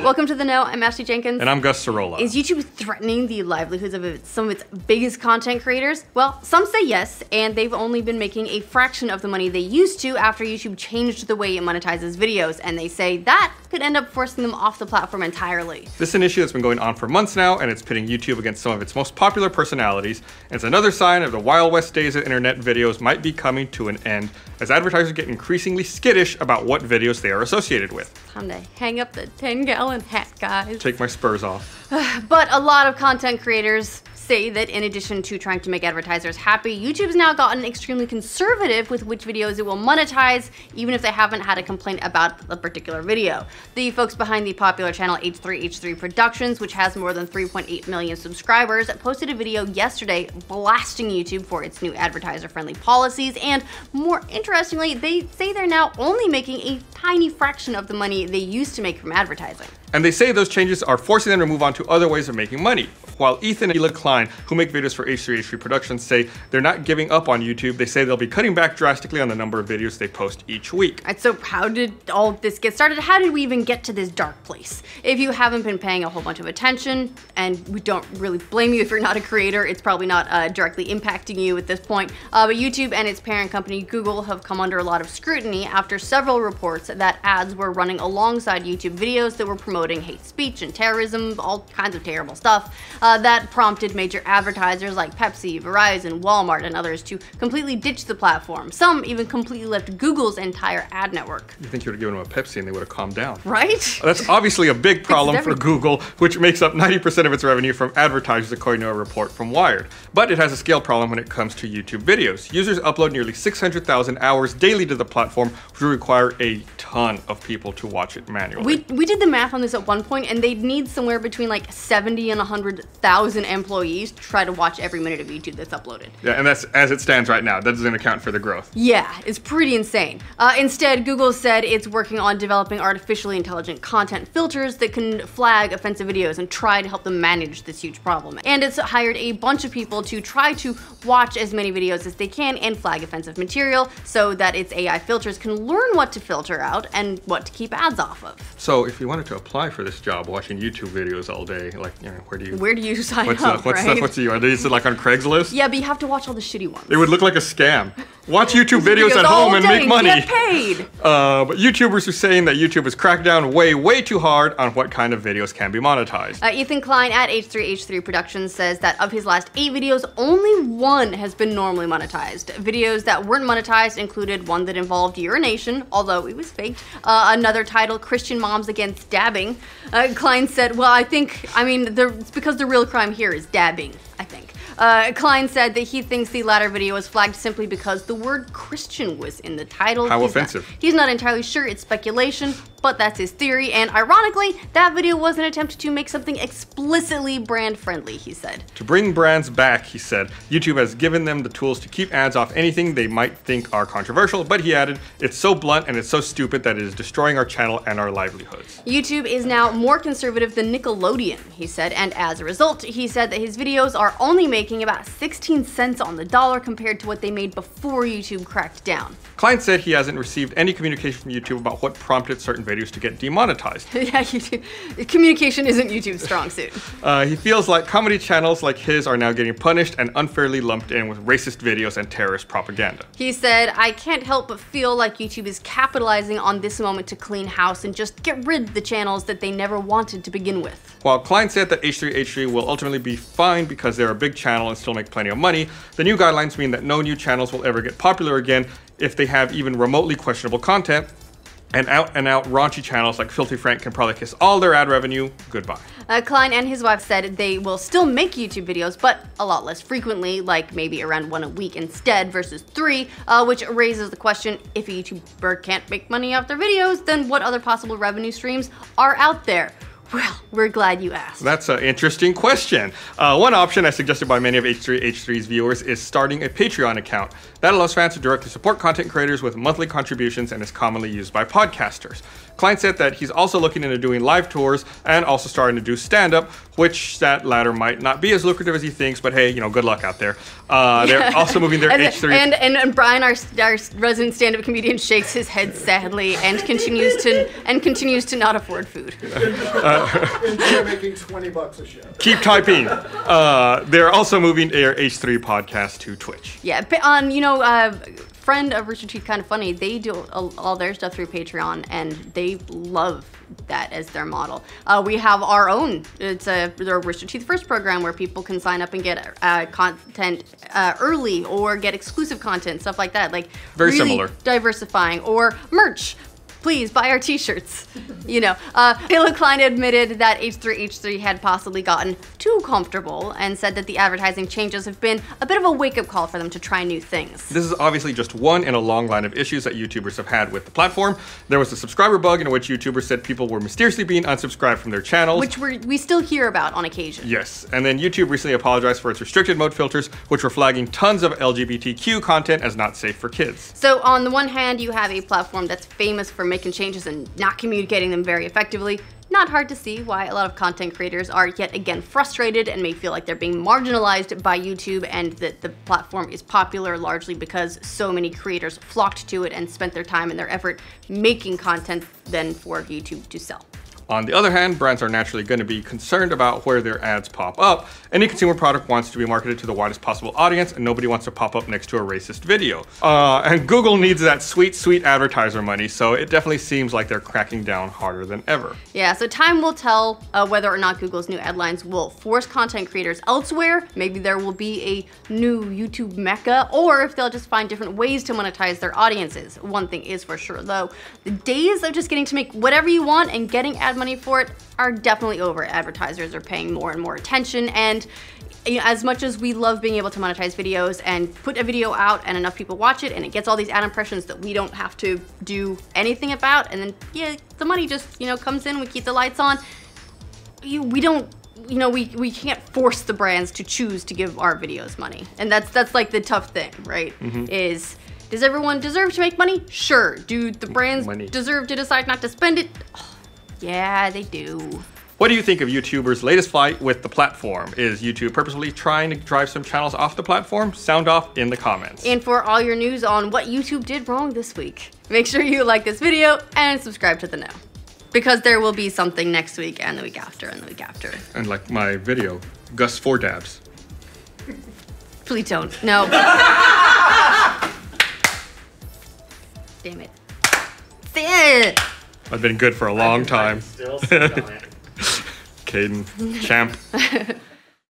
Welcome to The Know. I'm Ashley Jenkins. And I'm Gus Sorola. Is YouTube threatening the livelihoods of some of its biggest content creators? Well, some say yes, and they've only been making a fraction of the money they used to after YouTube changed the way it monetizes videos, and they say that could end up forcing them off the platform entirely. This is an issue that's been going on for months now, and it's pitting YouTube against some of its most popular personalities, and it's another sign of the Wild West days of internet videos might be coming to an end, as advertisers get increasingly skittish about what videos they are associated with. Time to hang up the 10-gallon hat, guys. Take my spurs off. But a lot of content creators say that in addition to trying to make advertisers happy, YouTube's now gotten extremely conservative with which videos it will monetize, even if they haven't had a complaint about a particular video. The folks behind the popular channel H3H3 Productions, which has more than 3.8 million subscribers, posted a video yesterday blasting YouTube for its new advertiser-friendly policies, and more interestingly, they say they're now only making a tiny fraction of the money they used to make from advertising. And they say those changes are forcing them to move on to other ways of making money. While Ethan and Hila Klein, who make videos for H3H3 Productions, say they're not giving up on YouTube, they say they'll be cutting back drastically on the number of videos they post each week. Right, so how did all of this get started? How did we even get to this dark place? If you haven't been paying a whole bunch of attention, and we don't really blame you if you're not a creator, it's probably not directly impacting you at this point, but YouTube and its parent company Google have come under a lot of scrutiny after several reports that ads were running alongside YouTube videos that were promoting hate speech and terrorism, all kinds of terrible stuff. That prompted major advertisers like Pepsi, Verizon, Walmart, and others to completely ditch the platform. Some even completely left Google's entire ad network. You think you would have given them a Pepsi and they would have calmed down. Right? That's obviously a big problem for Google, which makes up 90% of its revenue from advertisers, according to a report from Wired. But it has a scale problem when it comes to YouTube videos. Users upload nearly 600,000 hours daily to the platform, which will require a ton of people to watch it manually. We did the math on this at one point, and they'd need somewhere between like 70 and 100,000 employees to try to watch every minute of YouTube that's uploaded. Yeah, and that's as it stands right now. That doesn't account for the growth. Yeah, it's pretty insane. Instead, Google said it's working on developing artificially intelligent content filters that can flag offensive videos and try to help them manage this huge problem. And it's hired a bunch of people to try to watch as many videos as they can and flag offensive material so that its AI filters can learn what to filter out and what to keep ads off of. So if you wanted to apply for this job, watching YouTube videos all day, like, you know, where do you sign up, right? What's the URL? Is it like on Craigslist? Yeah, but you have to watch all the shitty ones. It would look like a scam. Watch YouTube videos at home and make money. Get paid. But YouTubers are saying that YouTube has cracked down way too hard on what kind of videos can be monetized. Ethan Klein at H3H3 Productions says that of his last 8 videos, only 1 has been normally monetized. Videos that weren't monetized included one that involved urination, although it was faked, another titled Christian Moms Against Dabbing. Klein said, well, it's because the real crime here is dabbing, I think. Klein said that he thinks the latter video was flagged simply because the word Christian was in the title. How offensive. He's not entirely sure, it's speculation, but that's his theory, and ironically, that video was an attempt to make something explicitly brand friendly, he said. To bring brands back, he said, YouTube has given them the tools to keep ads off anything they might think are controversial, but he added, it's so blunt and it's so stupid that it is destroying our channel and our livelihoods. YouTube is now more conservative than Nickelodeon, he said, and as a result, he said that his videos are only making about 16 cents on the dollar compared to what they made before YouTube cracked down. Klein said he hasn't received any communication from YouTube about what prompted certain videos to get demonetized. Yeah, communication isn't YouTube's strong suit. He feels like comedy channels like his are now getting punished and unfairly lumped in with racist videos and terrorist propaganda. He said, I can't help but feel like YouTube is capitalizing on this moment to clean house and just get rid of the channels that they never wanted to begin with. While Klein said that H3H3 will ultimately be fine because they're a big channel and still make plenty of money, the new guidelines mean that no new channels will ever get popular again if they have even remotely questionable content, and out-and-out raunchy channels like Filthy Frank can probably kiss all their ad revenue goodbye. Klein and his wife said they will still make YouTube videos, but a lot less frequently, like maybe around 1 a week instead versus 3, which raises the question, if a YouTuber can't make money off their videos, then what other possible revenue streams are out there? Well, we're glad you asked. That's an interesting question. One option, as suggested by many of H3H3's viewers, is starting a Patreon account. That allows fans to directly support content creators with monthly contributions and is commonly used by podcasters. Klein said that he's also looking into doing live tours and also starting to do stand-up, which that latter might not be as lucrative as he thinks, but hey, good luck out there. They're also moving their H3. And Brian, our resident stand-up comedian, shakes his head sadly and continues to not afford food. They're making $20 a show. Keep typing. They're also moving their H3 podcast to Twitch. Yeah, friend of Rooster Teeth Kind of Funny, they do all their stuff through Patreon, and they love that as their model. We have our own. It's their Rooster Teeth First program where people can sign up and get content early or get exclusive content, stuff like that. Like very really similar, diversifying, or merch. Please buy our t-shirts. Caleb Klein admitted that H3H3 had possibly gotten too comfortable and said that the advertising changes have been a bit of a wake-up call for them to try new things. This is obviously just one in a long line of issues that YouTubers have had with the platform. There was a subscriber bug in which YouTubers said people were mysteriously being unsubscribed from their channels. Which we still hear about on occasion. Yes, and then YouTube recently apologized for its restricted mode filters, which were flagging tons of LGBTQ content as not safe for kids. So on the one hand, you have a platform that's famous for making changes and not communicating them very effectively. Not hard to see why a lot of content creators are yet again frustrated and may feel like they're being marginalized by YouTube, and that the platform is popular largely because so many creators flocked to it and spent their time and their effort making content then for YouTube to sell. On the other hand, brands are naturally going to be concerned about where their ads pop up. Any consumer product wants to be marketed to the widest possible audience, and nobody wants to pop up next to a racist video. And Google needs that sweet, sweet advertiser money, so it definitely seems like they're cracking down harder than ever. Yeah, so time will tell whether or not Google's new headlines will force content creators elsewhere. Maybe there will be a new YouTube mecca, or if they'll just find different ways to monetize their audiences. One thing is for sure, though, the days of just getting to make whatever you want and getting ad money for it are definitely over. Advertisers are paying more and more attention, and as much as we love being able to monetize videos and put a video out and enough people watch it and it gets all these ad impressions that we don't have to do anything about, and then the money just comes in, we keep the lights on. We can't force the brands to choose to give our videos money, and that's like the tough thing, right? Is does everyone deserve to make money? Sure. Do the brands deserve to decide not to spend it? Yeah, they do. What do you think of YouTubers' latest fight with the platform? Is YouTube purposefully trying to drive some channels off the platform? Sound off in the comments. And for all your news on what YouTube did wrong this week, make sure you like this video and subscribe to The Know. Because there will be something next week and the week after and the week after. And like my video, Gus 4 dabs. Please don't. No. Damn it. I've been good for a long time. Still sit on it. Kdin, champ.